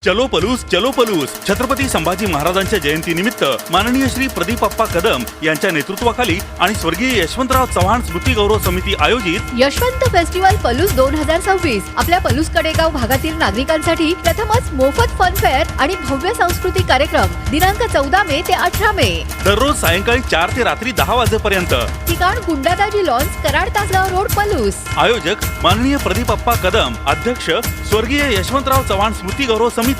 चलो पलूस छत्रपती संभाजी महाराजांच्या जयंतीनिमित्त माननीय श्री प्रदीपप्पा कदम यांच्या नेतृत्वाखाली आणि स्वर्गीय यशवंतराव चव्हाण स्मृती गौरव समिती आयोजित यशवंत फेस्टिवल पलूस 2026 आपल्या पलूस कडेगाव भागातील नागरिकांसाठी प्रथमच मोफत फन फेअर आणि भव्य सांस्कृतिक कार्यक्रम दिनांक 14 मे ते 18 मे दररोज सायंकाळी 4 ते रात्री 10 वाजेपर्यंत। ठिकाण गुंडादाजी लॉन्स कराड तासगाव रोड पलूस। आयोजक माननीय प्रदीपप्पा कदम, अध्यक्ष स्वर्गीय यशवंतराव चव्हाण स्मृती गौरव समिती।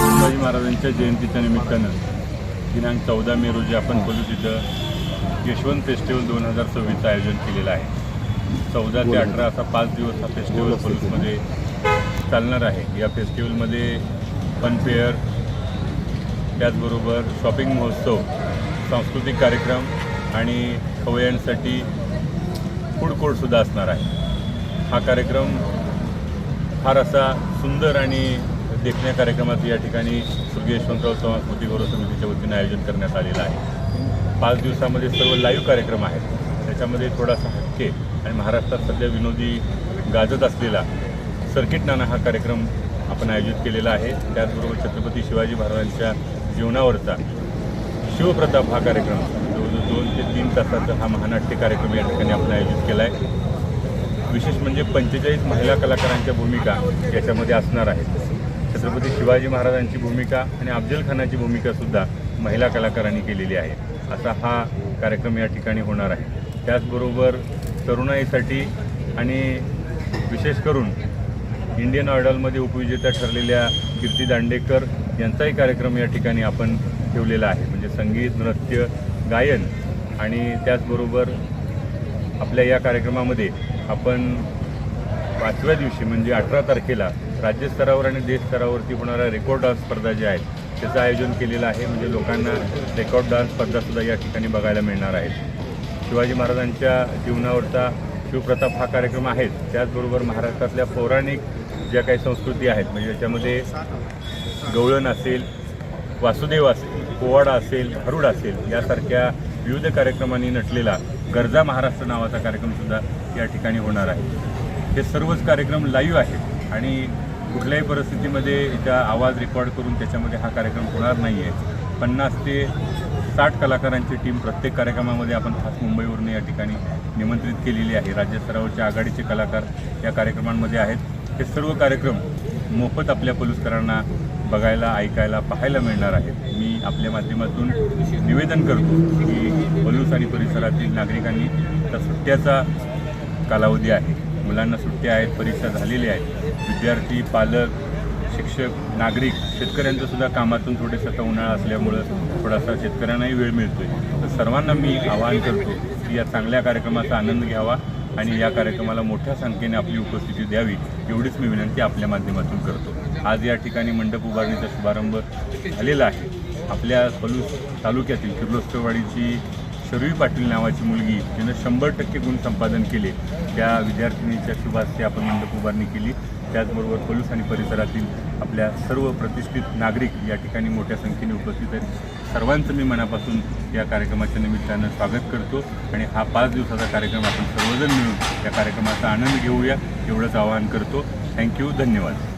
शिवाजी महाराजांच्या जयंतीच्या निमित्तानं दिनांक 14 मे रोजी आपण पलूस इथं यशवंत फेस्टिवल 2026चं आयोजन केलेलं आहे। 14 ते 18 असा 5 दिवस हा फेस्टिवल पलूसमध्ये चालणार आहे। या फेस्टिवलमध्ये फन फेअर, त्याचबरोबर शॉपिंग महोत्सव, सांस्कृतिक कार्यक्रम आणि खवय्यांसाठी फूड कोर्टसुद्धा असणार आहे। हा कार्यक्रम फार असा सुंदर आणि देखण्या कार्यक्रमाचं या ठिकाणी स्वर्गीय यशवंतराव चव्हाण स्मृती गौरव समितीच्या वतीने आयोजन करण्यात आलेलं आहे। 5 दिवसामध्ये सर्व लाईव्ह कार्यक्रम आहेत। त्याच्यामध्ये थोडासा हटके आणि महाराष्ट्रात सध्या विनोदी गाजत असलेला सर्किट नाना हा कार्यक्रम आपण आयोजित केलेला आहे। त्याचबरोबर छत्रपती शिवाजी महाराजांच्या जीवनावरचा शिवप्रताप हा कार्यक्रम जवळजवळ 2 ते 3 तासाचा हा महानाट्य कार्यक्रम या ठिकाणी आपण आयोजित केला आहे। विशेष म्हणजे 45 महिला कलाकारांच्या भूमिका याच्यामध्ये असणार आहेत। छत्रपती शिवाजी महाराजांची भूमिका आणि अफजल खानाची भूमिकासुद्धा महिला कलाकारांनी केलेली आहे। असा हा कार्यक्रम या ठिकाणी होणार आहे। त्याचबरोबर तरुणाईसाठी आणि विशेष करून इंडियन आयडॉलमध्ये उपविजेत्या ठरलेल्या कीर्ती दांडेकर यांचाही कार्यक्रम या ठिकाणी आपण ठेवलेला आहे। म्हणजे संगीत, नृत्य, गायन आणि त्याचबरोबर आपल्या या कार्यक्रमामध्ये आपण 5व्या दिवशी म्हणजे 18 तारखेला राज्यस्तरावर आणि देशस्तरावरती होणाऱ्या रेकॉर्ड डान्स स्पर्धा ज्या आहेत त्याचं आयोजन केलेलं आहे। म्हणजे लोकांना रेकॉर्ड डान्स स्पर्धासुद्धा या ठिकाणी बघायला मिळणार आहेत। शिवाजी महाराजांच्या जीवनावरचा शिवप्रताप हा कार्यक्रम आहेच, त्याचबरोबर महाराष्ट्रातल्या पौराणिक ज्या काही संस्कृती आहेत म्हणजे त्याच्यामध्ये गवळण असेल, वासुदेव असेल, पोवाडा असेल, भारुड असेल यासारख्या विविध कार्यक्रमांनी नटलेला गरजा महाराष्ट्र नावाचा कार्यक्रमसुद्धा या ठिकाणी होणार आहे। हे सर्वच कार्यक्रम लाईव्ह आहेत आणि कुठल्याही परिस्थितीमध्ये याचा आवाज रेकॉर्ड करून त्याच्यामध्ये हा कार्यक्रम होणार नाही आहे। 50 ते 60 कलाकारांची टीम प्रत्येक कार्यक्रमामध्ये आपण खास मुंबईवरून या ठिकाणी निमंत्रित केलेली आहे। राज्यस्तरावरचे आघाडीचे कलाकार या कार्यक्रमांमध्ये आहेत। हे सर्व कार्यक्रम मोफत आपल्या पलूसकरांना बघायला, ऐकायला, पाहायला मिळणार आहेत। मी आपल्या माध्यमातून निवेदन करतो की पलूस आणि परिसरातील नागरिकांनी तर सुट्ट्याचा कालावधी आहे, मुलांना सुट्ट्या आहेत, परीक्षा झालेल्या आहेत, विद्यार्थी, पालक, शिक्षक, नागरिक, शेतकऱ्यांचंसुद्धा कामातून थोडेसं आता उन्हाळा असल्यामुळं थोडासा शेतकऱ्यांनाही वेळ मिळतो आहे। तर सर्वांना मी आवाहन करतो की या चांगल्या कार्यक्रमाचा आनंद घ्यावा आणि या कार्यक्रमाला मोठ्या संख्येने आपली उपस्थिती द्यावी एवढीच मी विनंती आपल्या माध्यमातून करतो। आज या ठिकाणी मंडप उभारणीचा शुभारंभ झालेला आहे। आपल्या पलूस तालुक्यातील किर्लोस्करवाडीची शर्वी पाटील नावाची मुलगी जिनं 100% गुण संपादन केले त्या विद्यार्थिनीच्या शुभास्ते आपण मंडप उभारणी केली। त्याचबरोबर पलूस आणि परिसरातील आपल्या सर्व प्रतिष्ठित नागरिक या ठिकाणी मोठ्या संख्येने उपस्थित आहेत। सर्वांचं मी मनापासून या कार्यक्रमाच्या निमित्तानं स्वागत करतो आणि हा 5 दिवसाचा कार्यक्रम आपण सर्वजण मिळून या कार्यक्रमाचा आनंद घेऊया एवढंच आवाहन करतो। थँक्यू, धन्यवाद।